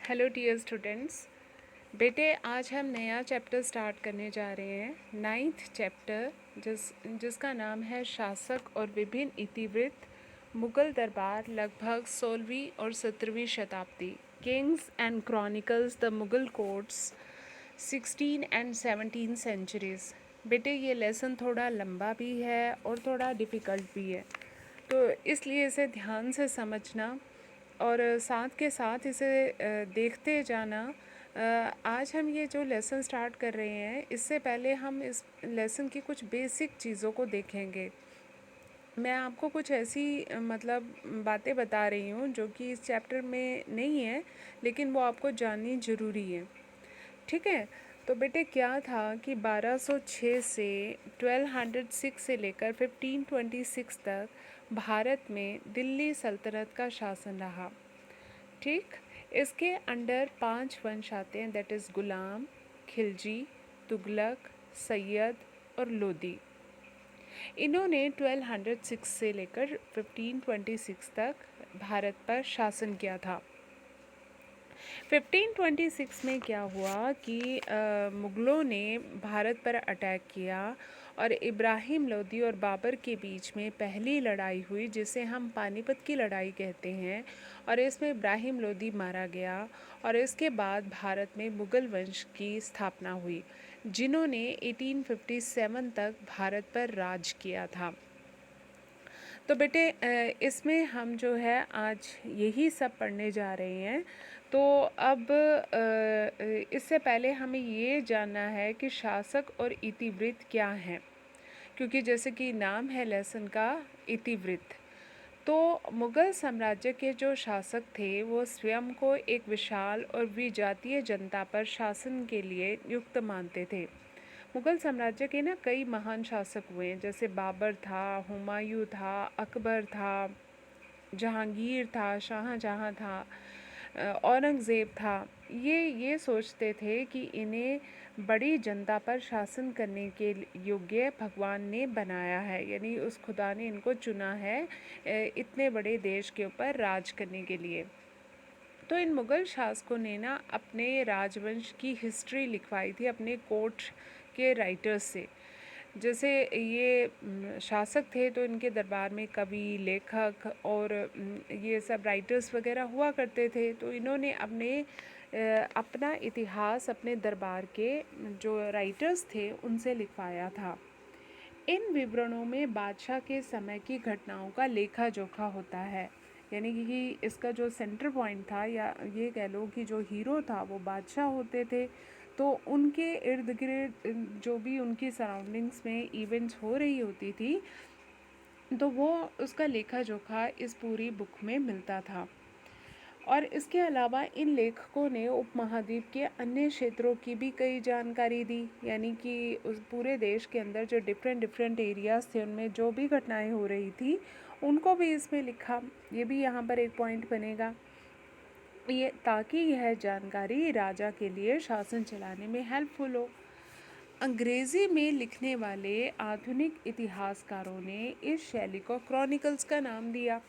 Hello dear students. बेटे आज हम नया चैप्टर स्टार्ट करने जा रहे हैं, 9th चैप्टर, जिसका नाम है शासक और विभिन्न इतिवृत्त, मुग़ल दरबार लगभग 16वीं और 17वीं शताब्दी, Kings and chronicles the Mughal courts 16 and 17 centuries. बेटे ये लेसन थोड़ा लंबा भी है और थोड़ा डिफ़िकल्ट भी है, तो इसलिए इसे ध्यान से समझना और साथ के साथ इसे देखते जाना। आज हम ये जो लेसन स्टार्ट कर रहे हैं, इससे पहले हम इस लेसन की कुछ बेसिक चीज़ों को देखेंगे। मैं आपको कुछ ऐसी मतलब बातें बता रही हूँ जो कि इस चैप्टर में नहीं है, लेकिन वो आपको जाननी ज़रूरी है। ठीक है, तो बेटे क्या था कि 1206 से 1206 से लेकर 1526 तक भारत में दिल्ली सल्तनत का शासन रहा। ठीक, इसके अंडर 5 वंश आते हैं, दैट इज़ गुलाम, खिलजी, तुगलक, सैयद और लोदी। इन्होंने 1206 से लेकर 1526 तक भारत पर शासन किया था। 1526 में क्या हुआ कि मुग़लों ने भारत पर अटैक किया और इब्राहिम लोदी और बाबर के बीच में पहली लड़ाई हुई, जिसे हम पानीपत की लड़ाई कहते हैं, और इसमें इब्राहिम लोदी मारा गया। और इसके बाद भारत में मुग़ल वंश की स्थापना हुई, जिन्होंने 1857 तक भारत पर राज किया था। तो बेटे इसमें हम जो है आज यही सब पढ़ने जा रहे हैं। तो अब इससे पहले हमें ये जानना है कि शासक और इतिवृत्त क्या हैं, क्योंकि जैसे कि नाम है लेसन का, इतिवृत्त। तो मुग़ल साम्राज्य के जो शासक थे वो स्वयं को एक विशाल और विजातीय जनता पर शासन के लिए नियुक्त मानते थे। मुग़ल साम्राज्य के ना कई महान शासक हुए हैं, जैसे बाबर था, हुमायूं था, अकबर था, जहांगीर था, शाहजहाँ था, औरंगज़ेब था। ये सोचते थे कि इन्हें बड़ी जनता पर शासन करने के योग्य भगवान ने बनाया है, यानी उस खुदा ने इनको चुना है इतने बड़े देश के ऊपर राज करने के लिए। तो इन मुग़ल शासकों ने ना अपने राजवंश की हिस्ट्री लिखवाई थी अपने कोर्ट के राइटर्स से। जैसे ये शासक थे तो इनके दरबार में कवि, लेखक और ये सब राइटर्स वगैरह हुआ करते थे। तो इन्होंने अपना इतिहास अपने दरबार के जो राइटर्स थे उनसे लिखवाया था। इन विवरणों में बादशाह के समय की घटनाओं का लेखा जोखा होता है, यानी कि इसका जो सेंटर पॉइंट था, या ये कह लो कि जो हीरो था वो बादशाह होते थे। तो उनके इर्द गिर्द जो भी उनकी सराउंडिंग्स में इवेंट्स हो रही होती थी, तो वो उसका लेखा जोखा इस पूरी बुक में मिलता था। और इसके अलावा इन लेखकों ने उपमहाद्वीप के अन्य क्षेत्रों की भी कई जानकारी दी, यानी कि उस पूरे देश के अंदर जो डिफरेंट एरियाज़ थे उनमें जो भी घटनाएं हो रही थी उनको भी इसमें लिखा। ये भी यहाँ पर एक पॉइंट बनेगा, ये ताकि यह जानकारी राजा के लिए शासन चलाने में हेल्पफुल हो। अंग्रेज़ी में लिखने वाले आधुनिक इतिहासकारों ने इस शैली को क्रॉनिकल्स का नाम दिया।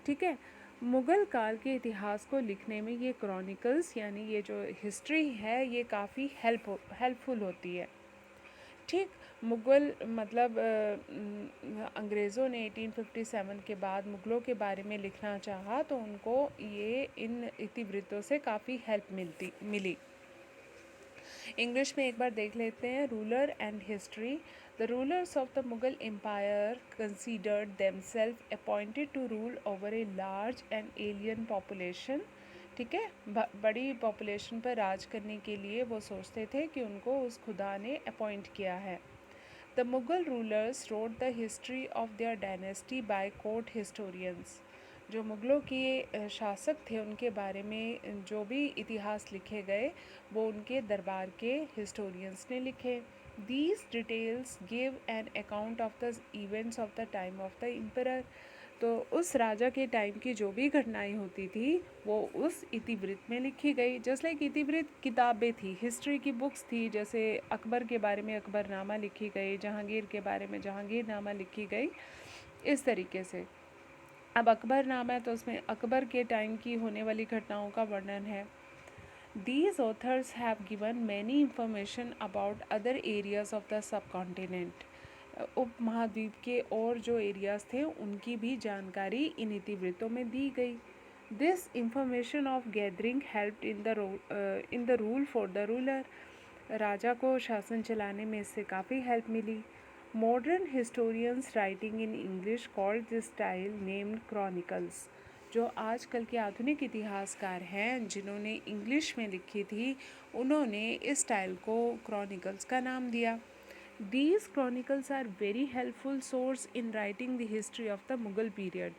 ठीक है, मुग़ल काल के इतिहास को लिखने में ये क्रॉनिकल्स, यानी ये जो हिस्ट्री है, ये काफ़ी हेल्पफुल होती है। ठीक, मुग़ल मतलब अंग्रेज़ों ने 1857 के बाद मुग़लों के बारे में लिखना चाहा, तो उनको ये इन इतिवृत्तों से काफ़ी हेल्प मिली। इंग्लिश में एक बार देख लेते हैं। Ruler and history. The rulers of the Mughal empire considered themselves appointed to rule over a large and alien population. ठीक है, बड़ी पॉपुलेशन पर राज करने के लिए वो सोचते थे कि उनको उस खुदा ने अपॉइंट किया है। The Mughal rulers road the history of their dynasty by court historians. जो मुग़लों के शासक थे उनके बारे में जो भी इतिहास लिखे गए वो उनके दरबार के हिस्टोरियंस ने लिखे। These details give an account of the events of the time of the emperor. तो उस राजा के टाइम की जो भी घटनाएं होती थी वो उस इतिवृत्त में लिखी गई। जस्ट लाइक इतिवृत्त किताबें थी, हिस्ट्री की बुक्स थी, जैसे अकबर के बारे में अकबरनामा लिखी गई, जहांगीर के बारे में जहांगीरनामा लिखी गई, इस तरीके से। अब अकबरनामा है तो उसमें अकबर के टाइम की होने वाली घटनाओं का वर्णन है। These authors have given many information about other areas of the subcontinent. उपमहाद्वीप के और जो एरियाज थे उनकी भी जानकारी इन इतिवृत्तों में दी गई. This information of gathering helped in the rule for the ruler. राजा को शासन चलाने में इससे काफ़ी हेल्प मिली. Modern historians writing in English called this style named chronicles. जो आजकल के आधुनिक इतिहासकार हैं जिन्होंने इंग्लिश में लिखी थी, उन्होंने इस स्टाइल को क्रॉनिकल्स का नाम दिया. These chronicles are very helpful source in writing the history of the Mughal period.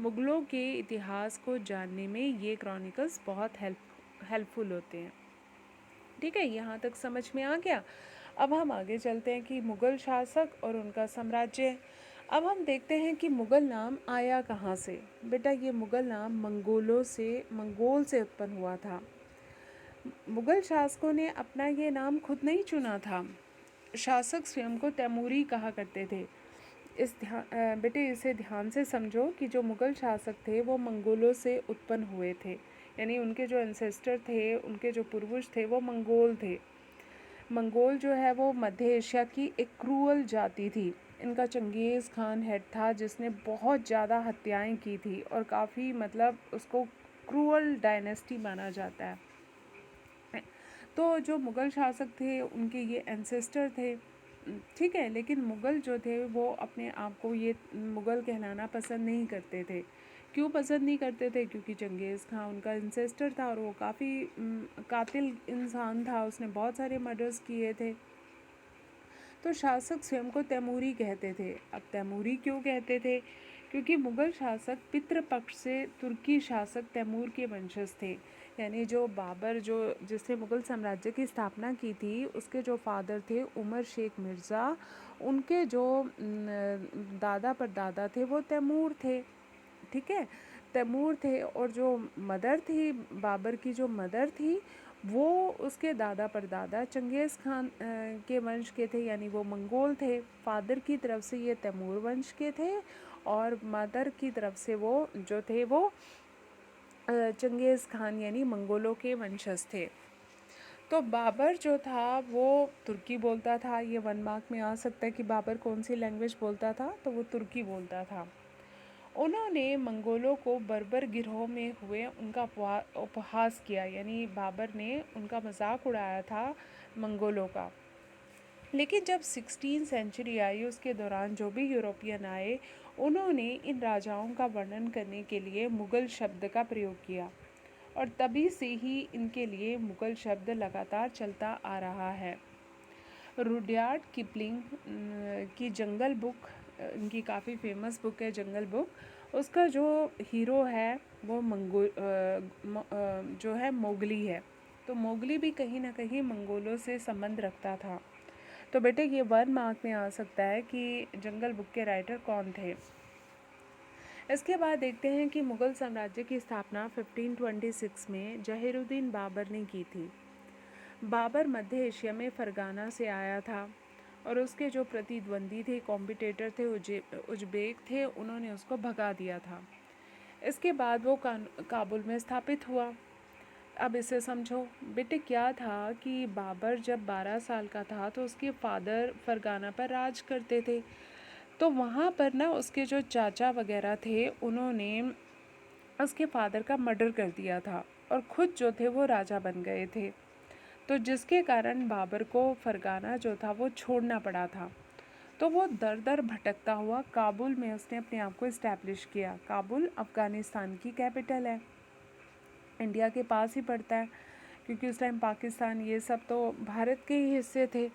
मुग़लों के इतिहास को जानने में ये क्रॉनिकल्स बहुत हेल्पफुल होते हैं. ठीक है, यहाँ तक समझ में आ गया. अब हम आगे चलते हैं कि मुग़ल शासक और उनका साम्राज्य. अब हम देखते हैं कि मुग़ल नाम आया कहाँ से. बेटा ये मुग़ल नाम मंगोल से उत्पन्न हुआ था. मुग़ल शासकों ने अपना ये नाम खुद नहीं चुना था. शासक स्वयं को तैमूरी कहा करते थे. बेटे इसे ध्यान से समझो कि जो मुग़ल शासक थे वो मंगोलों से उत्पन्न हुए थे, यानी उनके जो एंसेस्टर थे, उनके जो पूर्वज थे वो मंगोल थे. मंगोल जो है वो मध्य एशिया की एक क्रूअल जाति थी. इनका चंगेज़ खान हेड था जिसने बहुत ज़्यादा हत्याएं की थी और काफ़ी मतलब उसको क्रूअल डायनेस्टी माना जाता है. तो जो मुग़ल शासक थे उनके ये एंसेस्टर थे. ठीक है, लेकिन मुग़ल जो थे वो अपने आप को ये मुग़ल कहलाना पसंद नहीं करते थे. क्यों पसंद नहीं करते थे? क्योंकि चंगेज़ खान उनका एंसेस्टर था और वो काफ़ी कातिल इंसान था. उसने बहुत सारे मर्डर्स किए थे. तो शासक स्वयं को तैमूरी कहते थे. अब तैमूरी क्यों कहते थे? क्योंकि मुग़ल शासक पितृपक्ष से तुर्की शासक तैमूर के वंशज थे. यानी जो बाबर जिसने मुग़ल साम्राज्य की स्थापना की थी, उसके जो फादर थे उमर शेख मिर्ज़ा, उनके जो दादा परदादा थे वो तैमूर थे. ठीक है, तैमूर थे. और जो मदर थी, बाबर की जो मदर थी, वो उसके दादा परदादा चंगेज़ खान के वंश के थे, यानी वो मंगोल थे. फादर की तरफ से ये तैमूर वंश के थे और मदर की तरफ से वो जो थे वो चंगेज़ खान यानी मंगोलों के वंशज थे. तो बाबर जो था वो तुर्की बोलता था. ये 1 मार्क में आ सकता है कि बाबर कौन सी लैंग्वेज बोलता था, तो वो तुर्की बोलता था. उन्होंने मंगोलों को बर्बर गिरोह में हुए उनका उपहास किया, यानी बाबर ने उनका मजाक उड़ाया था मंगोलों का. लेकिन जब 16वीं सेंचुरी आई, उसके दौरान जो भी यूरोपियन आए, उन्होंने इन राजाओं का वर्णन करने के लिए मुग़ल शब्द का प्रयोग किया और तभी से ही इनके लिए मुग़ल शब्द लगातार चलता आ रहा है. रुडयार्ड किपलिंग की जंगल बुक, इनकी काफ़ी फेमस बुक है जंगल बुक. उसका जो हीरो है वो जो है मोगली है. तो मोगली भी कहीं ना कहीं मंगोलों से संबंध रखता था. तो बेटे ये 1 मार्क में आ सकता है कि जंगल बुक के राइटर कौन थे. इसके बाद देखते हैं कि मुग़ल साम्राज्य की स्थापना 1526 में जहीरुद्दीन बाबर ने की थी. बाबर मध्य एशिया में फरगाना से आया था और उसके जो प्रतिद्वंदी थे, कॉम्पिटिटर थे, उज्बेक थे, उन्होंने उसको भगा दिया था. इसके बाद वो काबुल में स्थापित हुआ. अब इसे समझो. बेटे क्या था कि बाबर जब 12 साल का था तो उसके फादर फरगाना पर राज करते थे. तो वहाँ पर ना उसके जो चाचा वगैरह थे उन्होंने उसके फादर का मर्डर कर दिया था और ख़ुद जो थे वो राजा बन गए थे. तो जिसके कारण बाबर को फरगाना जो था वो छोड़ना पड़ा था. तो वो दर दर भटकता हुआ काबुल में उसने अपने आप को इस्टेब्लिश किया. काबुल अफ़गानिस्तान की कैपिटल है, इंडिया के पास ही पड़ता है, क्योंकि उस टाइम पाकिस्तान ये सब तो भारत के ही हिस्से थे.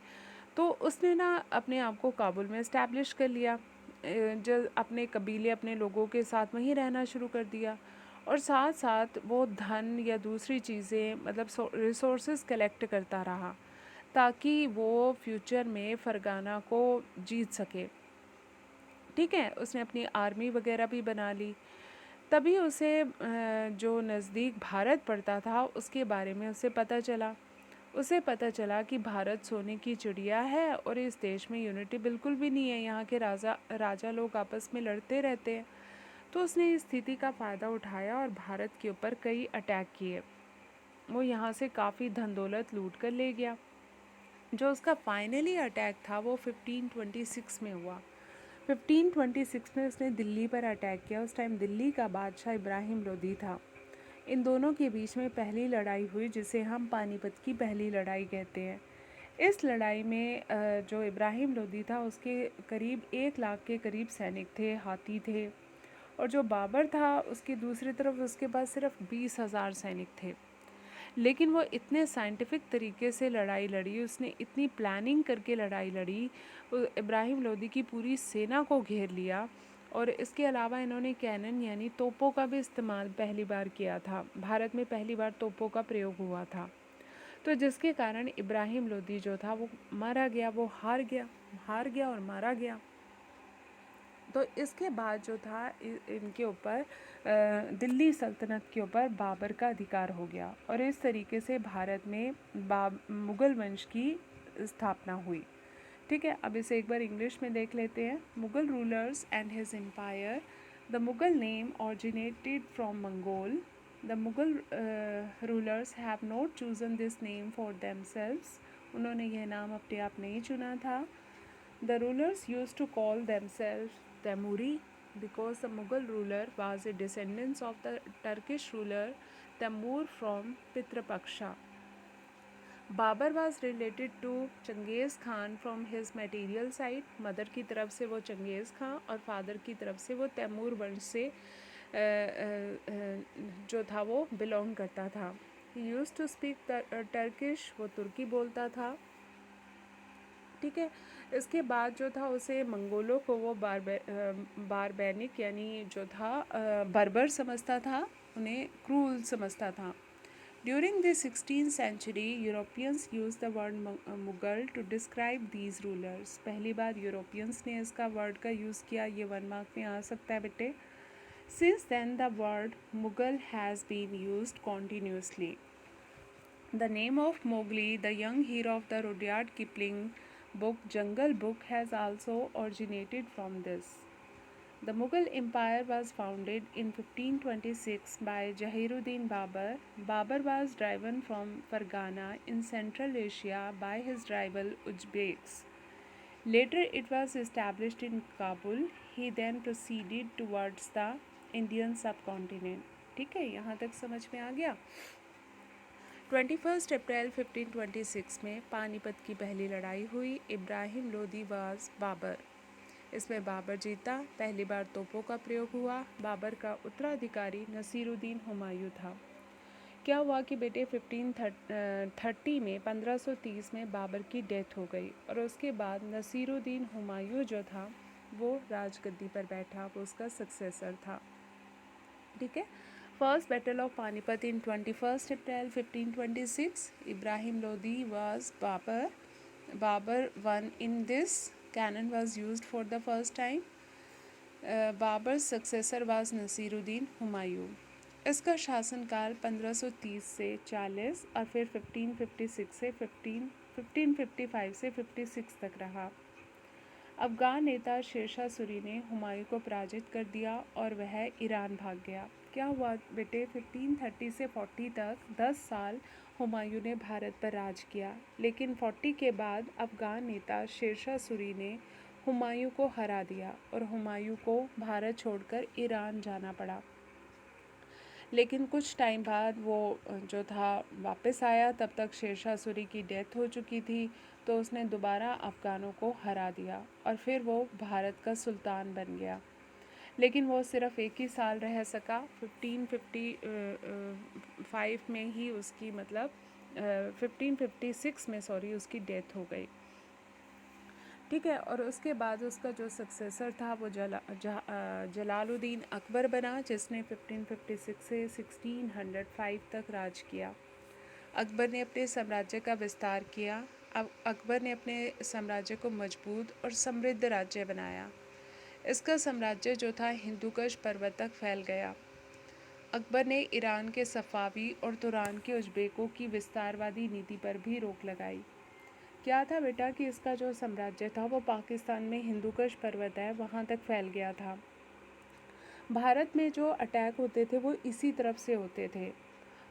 तो उसने ना अपने आप को काबुल में इस्टेब्लिश कर लिया. जो अपने कबीले, अपने लोगों के साथ वहीं रहना शुरू कर दिया और साथ साथ वो धन या दूसरी चीज़ें मतलब रिसोर्सेज कलेक्ट करता रहा ताकि वो फ्यूचर में फरगाना को जीत सके. ठीक है, उसने अपनी आर्मी वगैरह भी बना ली. तभी उसे जो नज़दीक भारत पड़ता था उसके बारे में उसे पता चला कि भारत सोने की चिड़िया है और इस देश में यूनिटी बिल्कुल भी नहीं है. यहाँ के राजा लोग आपस में लड़ते रहते हैं. तो उसने इस स्थिति का फ़ायदा उठाया और भारत के ऊपर कई अटैक किए. वो यहाँ से काफ़ी धन दौलत लूट कर ले गया। जो उसका फाइनली अटैक था वो 1526 में हुआ। 1526 में उसने दिल्ली पर अटैक किया। उस टाइम दिल्ली का बादशाह इब्राहिम लोदी था। इन दोनों के बीच में पहली लड़ाई हुई, जिसे हम पानीपत की पहली लड़ाई कहते हैं। इस लड़ाई में जो इब्राहिम लोदी था उसके करीब 1 लाख के करीब सैनिक थे, हाथी थे। और जो बाबर था उसकी दूसरी तरफ उसके पास सिर्फ 20,000 सैनिक थे। लेकिन वो इतने साइंटिफिक तरीके से लड़ाई लड़ी, उसने इतनी प्लानिंग करके लड़ाई लड़ी, इब्राहिम लोदी की पूरी सेना को घेर लिया। और इसके अलावा इन्होंने कैनन यानी तोपों का भी इस्तेमाल पहली बार किया था। भारत में पहली बार तोपों का प्रयोग हुआ था। तो जिसके कारण इब्राहिम लोदी जो था वो मारा गया, वो हार गया और मारा गया। तो इसके बाद जो था इनके ऊपर दिल्ली सल्तनत के ऊपर बाबर का अधिकार हो गया और इस तरीके से भारत में मुग़ल वंश की स्थापना हुई। ठीक है, अब इसे एक बार इंग्लिश में देख लेते हैं। Mughal rulers and his empire. The Mughal name originated from Mongol. The Mughal rulers have not chosen this name for themselves. उन्होंने यह नाम अपने आप नहीं चुना था। The rulers used to call themselves Temuri because the Mughal ruler was a descendant of the Turkish ruler Temur from Pitrapaksha. Babur was related to Chengiz Khan from his material side. Mother की तरफ से वो चंगेज़ खां और father की तरफ से वो तैमूर वंश से जो था वो बिलोंग करता था। He used to speak Turkish, वो तुर्की बोलता था। ठीक है, इसके बाद जो था उसे मंगोलों को वो बारबैनिक यानी जो था बर्बर समझता था, उन्हें क्रूल समझता था। During the 16th century Europeans use the word Mughal to describe these rulers. पहली बार यूरोपियंस ने इसका वर्ड का यूज़ किया। ये 1 मार्क में आ सकता है बेटे। Since then the word Mughal has been used continuously. The name of Mowgli, the young hero of the Rudyard Kipling book Jungle Book has also originated from this. The Mughal Empire was founded in 1526 by Jahiruddin Babur. Babur was driven from Fargana in Central Asia by his rival Uzbeks. Later it was established in Kabul. He then proceeded towards the Indian subcontinent. ठीक है, यहाँ तक समझ में आ गया। 21 अप्रैल 1526 में पानीपत की पहली लड़ाई हुई। इब्राहिम लोदी वाज बाबर। इसमें बाबर जीता। पहली बार तोपों का प्रयोग हुआ। बाबर का उत्तराधिकारी नसीरुद्दीन हुमायूं था। क्या हुआ कि बेटे 1530 में 1530 में बाबर की डेथ हो गई और उसके बाद नसीरुद्दीन हुमायूं जो था वो राजगद्दी पर बैठा, वो उसका सक्सेसर था। ठीक है, First Battle of Panipat in 21st April 1526. Ibrahim Lodi was Babur. Babur won in this. Cannon was used for the first time. Babur's successor was Nasiruddin Humayun. इसका शासनकाल 1530 से 40 और फिर 1556 से 1555 से 56 तक रहा। अफगान नेता शेरशाह सूरी ने हुमायूं को पराजित कर दिया और वह ईरान भाग गया। क्या हुआ बेटे, 1530 से 40 तक 10 साल हुमायूं ने भारत पर राज किया, लेकिन 40 के बाद अफगान नेता शेरशाह सूरी ने हुमायूं को हरा दिया और हुमायूं को भारत छोड़कर ईरान जाना पड़ा। लेकिन कुछ टाइम बाद वो जो था वापस आया। तब तक शेरशाह सूरी की डेथ हो चुकी थी, तो उसने दोबारा अफ़गानों को हरा दिया और फिर वो भारत का सुल्तान बन गया। लेकिन वो सिर्फ़ 1 ही साल रह सका। 1555 में ही उसकी 1556 में उसकी डेथ हो गई। ठीक है, और उसके बाद उसका जो सक्सेसर था वो जलालुद्दीन अकबर बना, जिसने 1556 से 1605 तक राज किया। अकबर ने अपने साम्राज्य का विस्तार किया। अब अकबर ने अपने साम्राज्य को मजबूत और समृद्ध राज्य बनाया। इसका साम्राज्य जो था हिंदुकुश पर्वत तक फैल गया। अकबर ने ईरान के सफ़ावी और तुरान के उज़्बेकों की विस्तारवादी नीति पर भी रोक लगाई। क्या था बेटा कि इसका जो साम्राज्य था वो पाकिस्तान में हिंदुकुश पर्वत है वहाँ तक फैल गया था। भारत में जो अटैक होते थे वो इसी तरफ से होते थे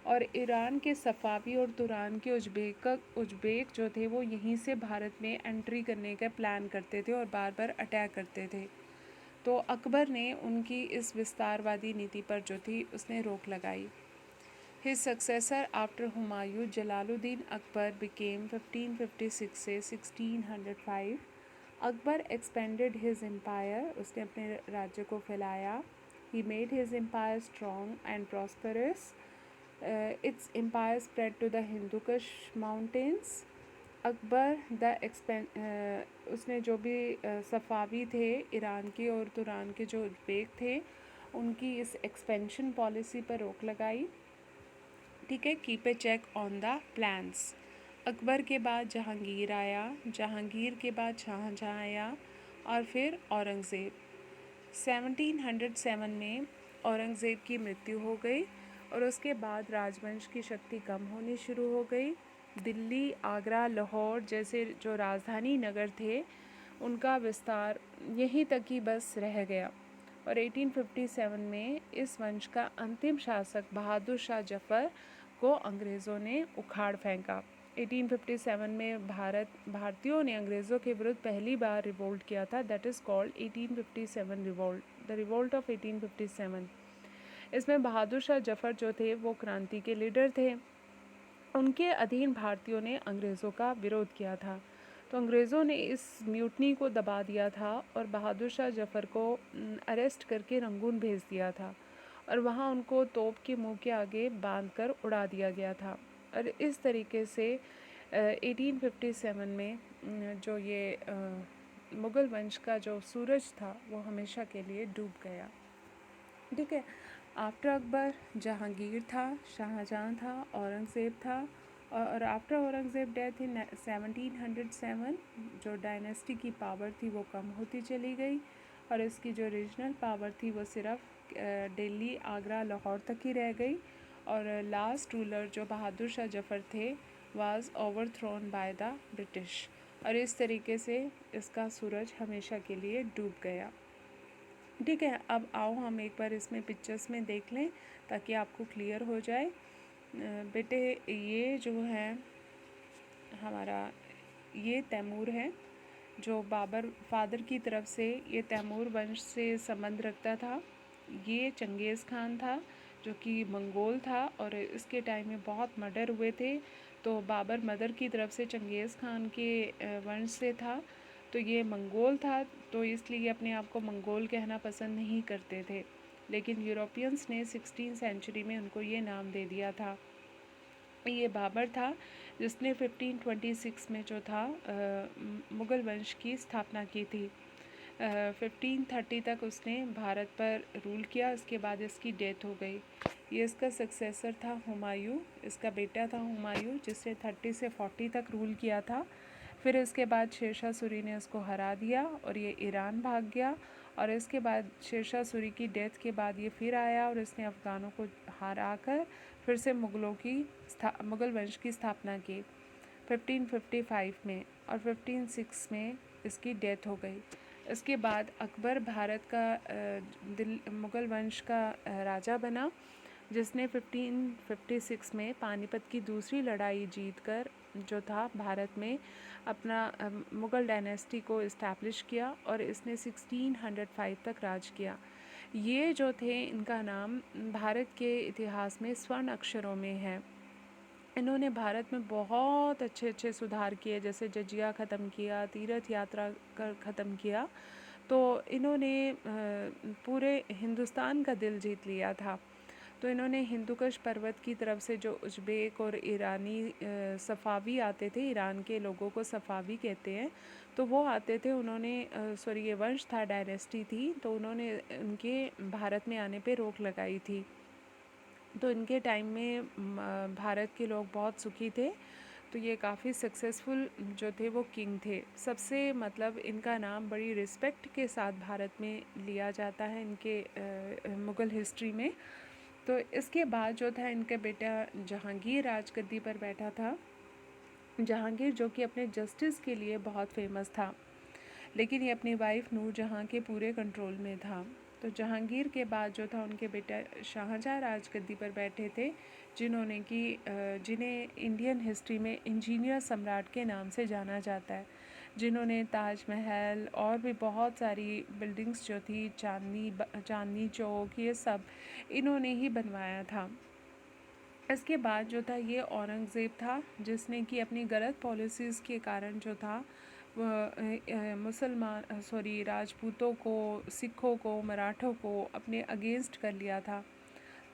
और ईरान के सफ़ावी और तुरान के उज़्बेक जो थे वो यहीं से भारत में एंट्री करने का प्लान करते थे और बार बार अटैक करते थे। तो अकबर ने उनकी इस विस्तारवादी नीति पर जो थी उसने रोक लगाई। His successor after Humayun, Jalaluddin Akbar, became 1556 से 1605। अकबर expanded his empire, उसने अपने राज्य को फैलाया। He made his empire strong and prosperous. Its empire spread to the Hindu Kush mountains. Akbar उसने जो भी सफ़ावी थे ईरान के और तुरान के जो उज़्बेक थे उनकी इस एक्सपेंशन पॉलिसी पर रोक लगाई। ठीक है, keep a check on the plans. Akbar के बाद जहांगीर आया, जहांगीर के बाद शाहजहाँ आया और फिर औरंगज़ेब। 1707 में औरंगज़ेब की मृत्यु हो गई और उसके बाद राजवंश की शक्ति कम होनी शुरू हो गई। दिल्ली, आगरा, लाहौर जैसे जो राजधानी नगर थे उनका विस्तार यहीं तक ही बस रह गया और 1857 में इस वंश का अंतिम शासक बहादुर शाह जफ़र को अंग्रेज़ों ने उखाड़ फेंका। 1857 में भारतीयों ने अंग्रेज़ों के विरुद्ध पहली बार रिवोल्ट किया था। That is called 1857 revolt, the revolt of 1857। इसमें बहादुर शाह जफ़र जो थे वो क्रांति के लीडर थे। उनके अधीन भारतीयों ने अंग्रेज़ों का विरोध किया था, तो अंग्रेज़ों ने इस म्यूटनी को दबा दिया था और बहादुर शाह जफ़र को अरेस्ट करके रंगून भेज दिया था और वहाँ उनको तोप के मुंह के आगे बांधकर उड़ा दिया गया था। और इस तरीके से 1857 में जो ये मुग़ल वंश का जो सूरज था वो हमेशा के लिए डूब गया। ठीक है, आफ्टर अकबर जहांगीर था, शाहजहाँ था, औरंगज़ेब था और आफ्टर औरंगज़ेब डेथ इन 1707 जो डायनेस्टी की पावर थी वो कम होती चली गई और इसकी जो रीजनल पावर थी वो सिर्फ दिल्ली, आगरा, लाहौर तक ही रह गई और लास्ट रूलर जो बहादुर शाह जफ़र थे was overthrown by the British और इस तरीके से इसका सूरज हमेशा के लिए डूब गया। ठीक है, अब आओ हम एक बार इसमें पिक्चर्स में देख लें ताकि आपको क्लियर हो जाए। बेटे ये जो है हमारा ये तैमूर है जो बाबर फादर की तरफ से ये तैमूर वंश से संबंध रखता था। ये चंगेज़ खान था जो कि मंगोल था और इसके टाइम में बहुत मर्डर हुए थे, तो बाबर मदर की तरफ से चंगेज़ खान के वंश से था, तो ये मंगोल था, तो इसलिए अपने आप को मंगोल कहना पसंद नहीं करते थे, लेकिन यूरोपियंस ने 16वीं सेंचुरी में उनको ये नाम दे दिया था। ये बाबर था जिसने 1526 में जो था मुग़ल वंश की स्थापना की थी। 1530 तक उसने भारत पर रूल किया, इसके बाद इसकी डेथ हो गई। ये इसका सक्सेसर था हुमायूं, इसका बेटा था हुमायूं जिसने 30 से 40 तक रूल किया था। फिर इसके बाद शेरशाह सूरी ने उसको हरा दिया और ये ईरान भाग गया और इसके बाद शेरशाह सूरी की डेथ के बाद ये फिर आया और इसने अफ़गानों को हरा कर फिर से मुग़ल वंश की स्थापना की 1555 में और 1506 में इसकी डेथ हो गई। इसके बाद अकबर भारत का मुग़ल वंश का राजा बना जिसने 1556 में पानीपत की दूसरी लड़ाई जीतकर जो था भारत में अपना मुग़ल डायनेस्टी को इस्टेब्लिश किया और इसने 1605 तक राज किया। ये जो थे इनका नाम भारत के इतिहास में स्वर्ण अक्षरों में है। इन्होंने भारत में बहुत अच्छे अच्छे सुधार किए, जैसे जजिया ख़त्म किया, तीर्थ यात्रा कर ख़त्म किया, तो इन्होंने पूरे हिंदुस्तान का दिल जीत लिया था। तो इन्होंने हिंदुकुश पर्वत की तरफ से जो उज़्बेक और ईरानी सफ़ावी आते थे, ईरान के लोगों को सफ़ावी कहते हैं, तो वो आते थे, उन्होंने ये वंश था, डायनेस्टी थी, तो उन्होंने उनके भारत में आने पे रोक लगाई थी। तो इनके टाइम में भारत के लोग बहुत सुखी थे, तो ये काफ़ी सक्सेसफुल जो थे वो किंग थे। सबसे मतलब इनका नाम बड़ी रिस्पेक्ट के साथ भारत में लिया जाता है इनके मुग़ल हिस्ट्री में। तो इसके बाद जो था इनका बेटा जहांगीर राजगद्दी पर बैठा था। जहांगीर जो कि अपने जस्टिस के लिए बहुत फेमस था, लेकिन ये अपनी वाइफ नूरजहाँ के पूरे कंट्रोल में था। तो जहांगीर के बाद जो था उनके बेटा शाहजहाँ राजगद्दी पर बैठे थे, जिन्हें इंडियन हिस्ट्री में इंजीनियर सम्राट के नाम से जाना जाता है, जिन्होंने ताजमहल और भी बहुत सारी बिल्डिंग्स जो थी, चांदनी चौक, ये सब इन्होंने ही बनवाया था। इसके बाद जो था ये औरंगज़ेब था, जिसने कि अपनी गलत पॉलिसीज़ के कारण जो था राजपूतों को, सिखों को, मराठों को अपने अगेंस्ट कर लिया था।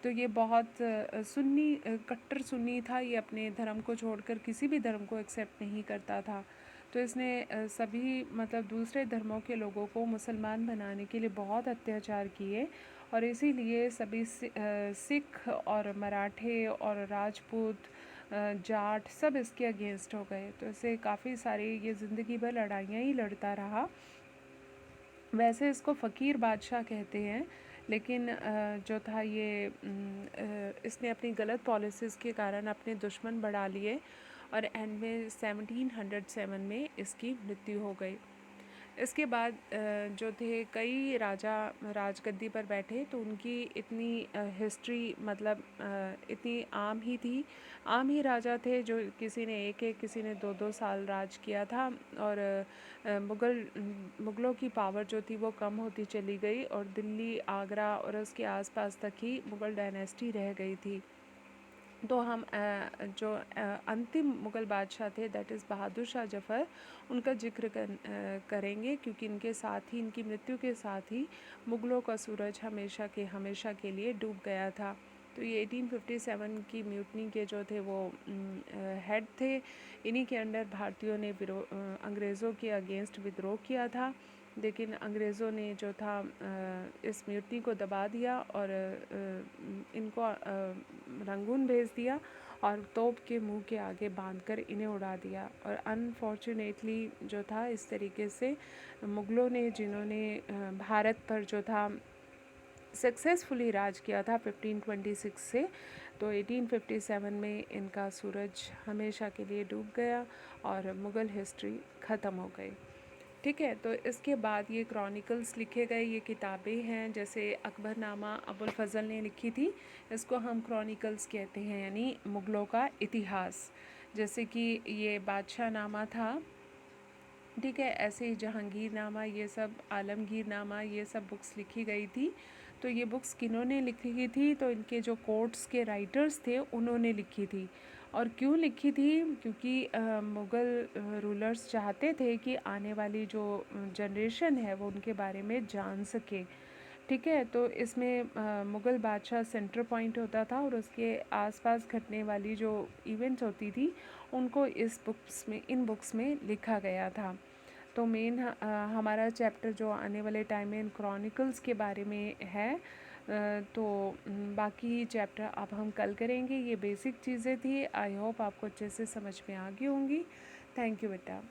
तो ये बहुत कट्टर सुन्नी था। ये अपने धर्म को छोड़कर किसी भी धर्म को एक्सेप्ट नहीं करता था। तो इसने सभी मतलब दूसरे धर्मों के लोगों को मुसलमान बनाने के लिए बहुत अत्याचार किए, और इसीलिए सभी सिख और मराठे और राजपूत, जाट, सब इसके अगेंस्ट हो गए। तो इसे काफ़ी सारी ये ज़िंदगी भर लड़ाइयाँ ही लड़ता रहा। वैसे इसको फ़कीर बादशाह कहते हैं, लेकिन जो था ये इसने अपनी गलत पॉलिसीज़ के कारण अपने दुश्मन बढ़ा लिए, और एंड में 1707 में इसकी मृत्यु हो गई। इसके बाद जो थे कई राजा राजगद्दी पर बैठे, तो उनकी इतनी हिस्ट्री मतलब इतनी आम ही राजा थे, जो किसी ने एक किसी ने 2-2 साल राज किया था, और मुग़लों की पावर जो थी वो कम होती चली गई, और दिल्ली, आगरा और उसके आसपास तक ही मुग़ल डायनेस्टी रह गई थी। तो हम जो अंतिम मुग़ल बादशाह थे, दैट इज़ बहादुर शाह जफ़र, उनका जिक्र करेंगे, क्योंकि इनके साथ ही, इनकी मृत्यु के साथ ही मुग़लों का सूरज हमेशा के लिए डूब गया था। तो ये 1857 की म्यूटनी के जो थे वो हेड थे। इन्हीं के अंडर भारतीयों ने अंग्रेज़ों के अगेंस्ट विद्रोह किया था, लेकिन अंग्रेज़ों ने जो था इस म्यूटनी को दबा दिया, और इनको रंगून भेज दिया, और तोप के मुंह के आगे बांधकर इन्हें उड़ा दिया। और अनफॉर्चुनेटली जो था, इस तरीके से मुग़लों ने, जिन्होंने भारत पर जो था सक्सेसफुली राज किया था 1526 से, तो 1857 में इनका सूरज हमेशा के लिए डूब गया और मुग़ल हिस्ट्री ख़त्म हो गई। ठीक है, तो इसके बाद ये क्रॉनिकल्स लिखे गए, ये किताबें हैं, जैसे अकबरनामा अबुल फ़ज़ल ने लिखी थी, इसको हम क्रॉनिकल्स कहते हैं, यानी मुग़लों का इतिहास। जैसे कि ये बादशाह नामा था, ठीक है, ऐसे ही जहांगीर नामा, ये सब आलमगीर नामा, ये सब बुक्स लिखी गई थी। तो ये बुक्स किन्होंने लिखी थी, तो इनके जो कोर्ट्स के राइटर्स थे उन्होंने लिखी थी। और क्यों लिखी थी? क्योंकि मुग़ल रूलर्स चाहते थे कि आने वाली जो जनरेशन है वो उनके बारे में जान सके। ठीक है, तो इसमें मुग़ल बादशाह सेंटर पॉइंट होता था, और उसके आसपास घटने वाली जो इवेंट्स होती थी उनको इन बुक्स में लिखा गया था। तो हमारा चैप्टर जो आने वाले टाइम में इन क्रॉनिकल्स के बारे में है। तो बाकी चैप्टर अब हम कल करेंगे। ये बेसिक चीज़ें थी, आई होप आपको अच्छे से समझ में आ गई होंगी। थैंक यू बेटा।